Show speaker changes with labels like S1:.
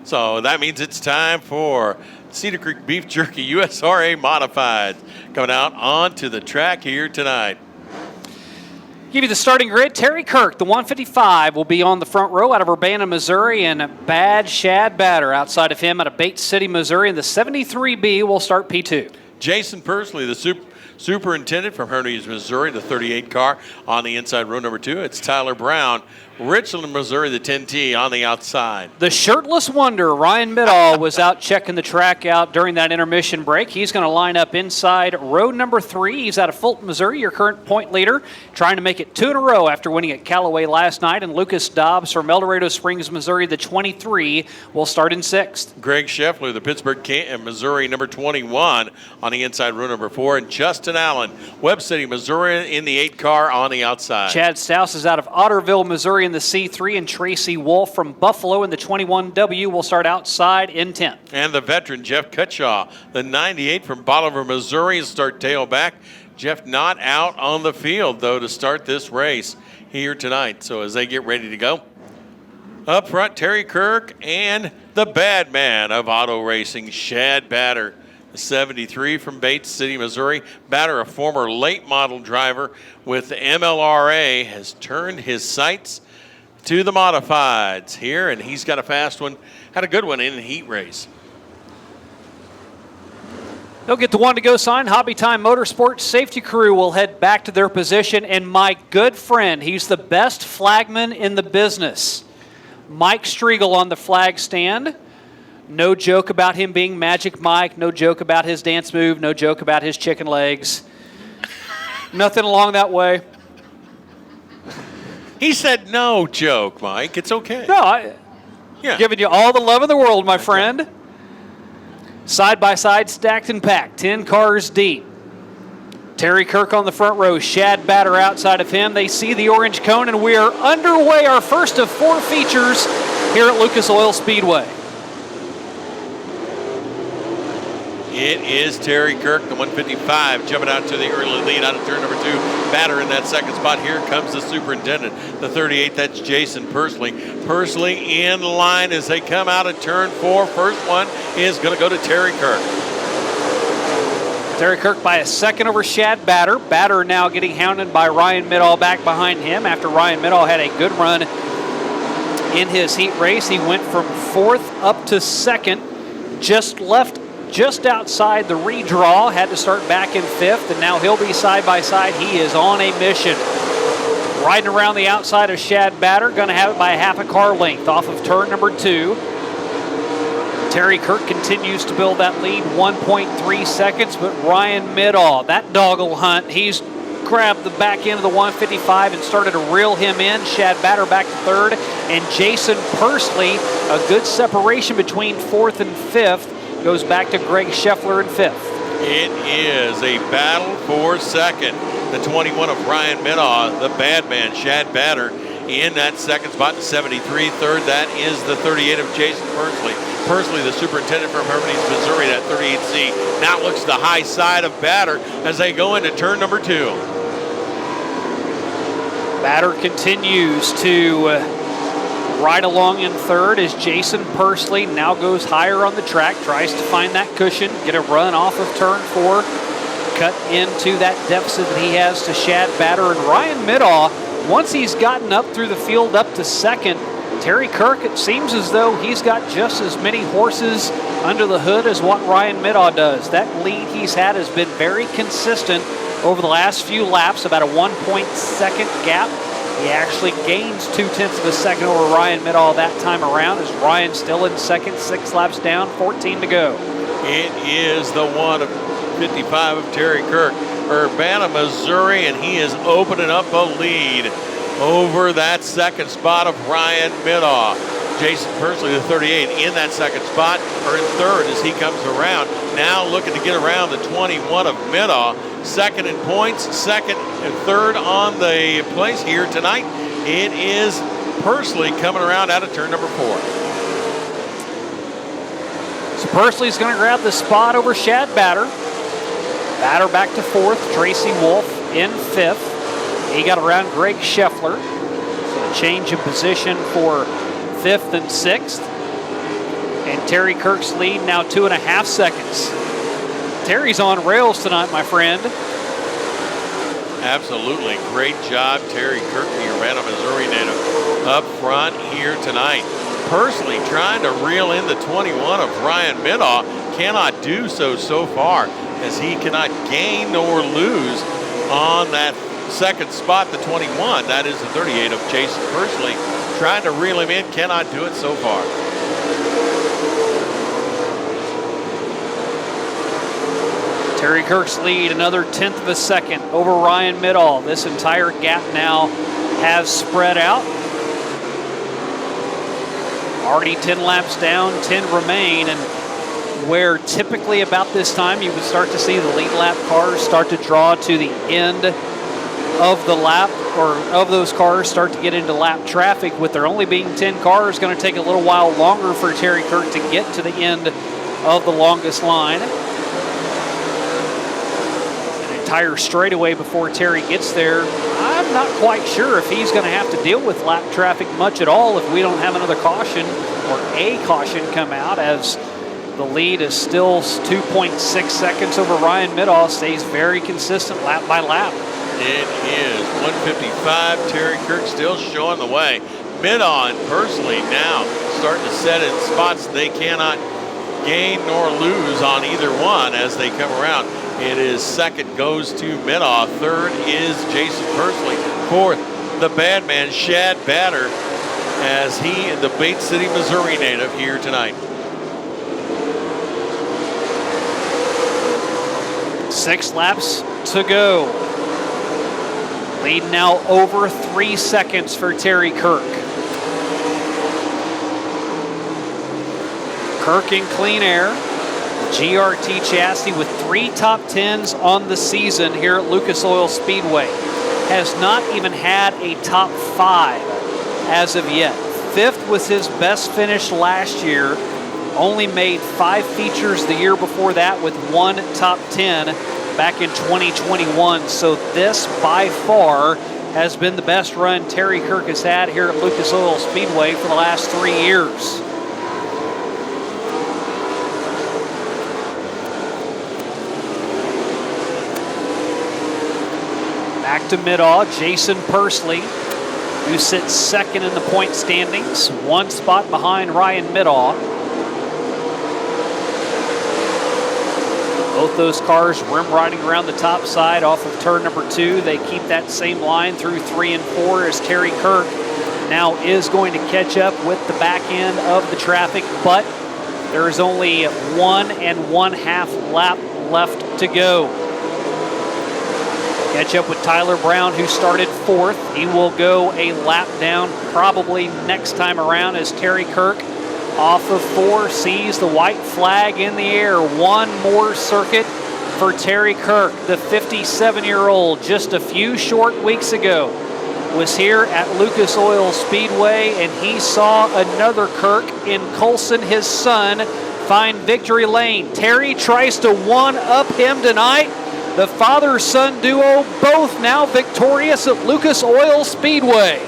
S1: So that means it's time for Cedar Creek Beef Jerky USRA Modified coming out onto the track here tonight.
S2: Give you the starting grid. Terry Kirk, the 155, will be on the front row out of Urbana, Missouri, and Bad Shad Batter outside of him out of Bates City, Missouri. And the 73B will start P2.
S1: Jason Persley, the superintendent from Hermes, Missouri, the 38 car on the inside row number 2. It's Tyler Brown, Richland, Missouri, the 10T on the outside.
S2: The shirtless wonder, Ryan Middall, was out checking the track out during that intermission break. He's going to line up inside row number 3. He's out of Fulton, Missouri, your current point leader, trying to make it 2 in a row after winning at Callaway last night. And Lucas Dobbs from El Dorado Springs, Missouri, the 23, will start in 6th.
S1: Greg Scheffler, the Pittsburgh, Missouri, number 21 on the inside row number 4. And Justin Allen, Webb City, Missouri, in the 8 car on the outside.
S2: Chad Stouse is out of Otterville, Missouri, in the C3, and Tracy Wolf from Buffalo in the 21W will start outside in 10th.
S1: And the veteran Jeff Cutshaw, the 98 from Bolivar, Missouri, will start tailback. Jeff not out on the field, though, to start this race here tonight. So as they get ready to go, up front, Terry Kirk and the bad man of auto racing, Shad Batter. 73 from Bates City, Missouri. Batter, a former late model driver with the MLRA, has turned his sights to the modifieds here, and he's got a fast one. Had a good one in the heat race.
S2: They'll get the one to go sign. Hobby Time Motorsports safety crew will head back to their position, and my good friend, he's the best flagman in the business, Mike Striegel on the flag stand. No joke about him being Magic Mike. No joke about his dance move. No joke about his chicken legs. Nothing along that way.
S1: He said no joke, Mike. It's okay.
S2: No, giving you all the love of the world, my friend. Side by side, stacked and packed, 10 cars deep. Terry Kirk on the front row, Shad Batter outside of him. They see the orange cone, and we are underway, our first of 4 features here at Lucas Oil Speedway.
S1: It is Terry Kirk, the 155, jumping out to the early lead out of turn number 2. Batter in that second spot. Here comes the superintendent, the 38. That's Jason Persley. Persley in line as they come out of turn 4. First one is going to go to Terry Kirk.
S2: Terry Kirk by a second over Shad Batter. Batter now getting hounded by Ryan Middall back behind him after Ryan Middall had a good run in his heat race. He went from 4th up to 2nd, just outside the redraw, had to start back in 5th, and now he'll be side by side. He is on a mission. Riding around the outside of Shad Batter, going to have it by a half a car length off of turn number 2. Terry Kirk continues to build that lead, 1.3 seconds, but Ryan Middall, that doggle hunt, he's grabbed the back end of the 155 and started to reel him in. Shad Batter back to 3rd, and Jason Persley, a good separation between 4th and 5th, goes back to Greg Scheffler in 5th.
S1: It is a battle for 2nd. The 21 of Ryan Middall, the bad man, Shad Batter, in that 2nd spot, 73. 3rd, that is the 38 of Jason Persley. Persley, the superintendent from Hermes, Missouri, that 38C. Now looks to the high side of Batter as they go into turn number 2.
S2: Batter continues to ride along in 3rd as Jason Persley now goes higher on the track, tries to find that cushion, get a run off of turn 4, cut into that deficit that he has to Shad Batter. And Ryan Middall, once he's gotten up through the field up to 2nd, Terry Kirk, it seems as though he's got just as many horses under the hood as what Ryan Middall does. That lead he's had has been very consistent over the last few laps, about a 1.2 gap. He actually gains 0.2 of a second over Ryan Middall that time around, as Ryan still in 2nd, 6 laps down, 14 to go.
S1: It is the 155 of Terry Kirk, Urbana, Missouri, and he is opening up a lead over that 2nd spot of Ryan Middall. Jason Persley, the 38, in that 2nd spot, or in 3rd as he comes around. Now looking to get around the 21 of Middall. 2nd in points, 2nd and 3rd on the place here tonight. It is Persley coming around out of turn number 4.
S2: So Persley's going to grab the spot over Shad Batter. Batter back to 4th, Tracy Wolf in 5th. He got around Greg Scheffler. So a change of position for 5th and 6th. Terry Kirk's lead now 2.5 seconds. Terry's on rails tonight, my friend.
S1: Absolutely. Great job, Terry Kirk, the Urbana, Missouri native, up front here tonight. Personally trying to reel in the 21 of Ryan Middaugh. Cannot do so far, as he cannot gain nor lose on that second spot, the 21. That is the 38 of Jason Persley. Trying to reel him in, cannot do it so far.
S2: Terry Kirk's lead, another 1/10 of a second over Ryan Middaugh. This entire gap now has spread out. Already 10 laps down, 10 remain, and where typically about this time you would start to see the lead lap cars start to draw to the end of the lap, or of those cars start to get into lap traffic. With there only being 10 cars, going to take a little while longer for Terry Kirk to get to the end of the longest line. An entire straightaway before Terry gets there. I'm not quite sure if he's going to have to deal with lap traffic much at all if we don't have another caution or a caution come out, as the lead is still 2.6 seconds over Ryan Middaugh. Stays very consistent lap by lap.
S1: It is 155. Terry Kirk still showing the way. Middaugh and Persley now starting to set in spots they cannot gain nor lose on either one as they come around. It is second goes to Middaugh. Third is Jason Persley. Fourth, the bad man, Shad Batter, as he, the Bate City, Missouri native, here tonight.
S2: 6 laps to go. Lead now over 3 seconds for Terry Kirk. Kirk in clean air. GRT chassis with 3 top 10s on the season here at Lucas Oil Speedway. Has not even had a top 5 as of yet. 5th was his best finish last year. Only made 5 features the year before that with 1 top 10 back in 2021. So this by far has been the best run Terry Kirk has had here at Lucas Oil Speedway for the last 3 years. Back to Middaugh, Jason Persley, who sits second in the point standings, 1 spot behind Ryan Middaugh. Both those cars rim riding around the top side off of turn number 2. They keep that same line through 3 and 4 as Terry Kirk now is going to catch up with the back end of the traffic, but there is only 1 1/2 lap left to go. Catch up with Tyler Brown, who started 4th. He will go a lap down probably next time around as Terry Kirk off of 4 sees the white flag in the air. 1 more circuit for Terry Kirk, the 57-year-old, just a few short weeks ago was here at Lucas Oil Speedway, and he saw another Kirk in Colson, his son, find victory lane. Terry tries to one-up him tonight. The father-son duo both now victorious at Lucas Oil Speedway.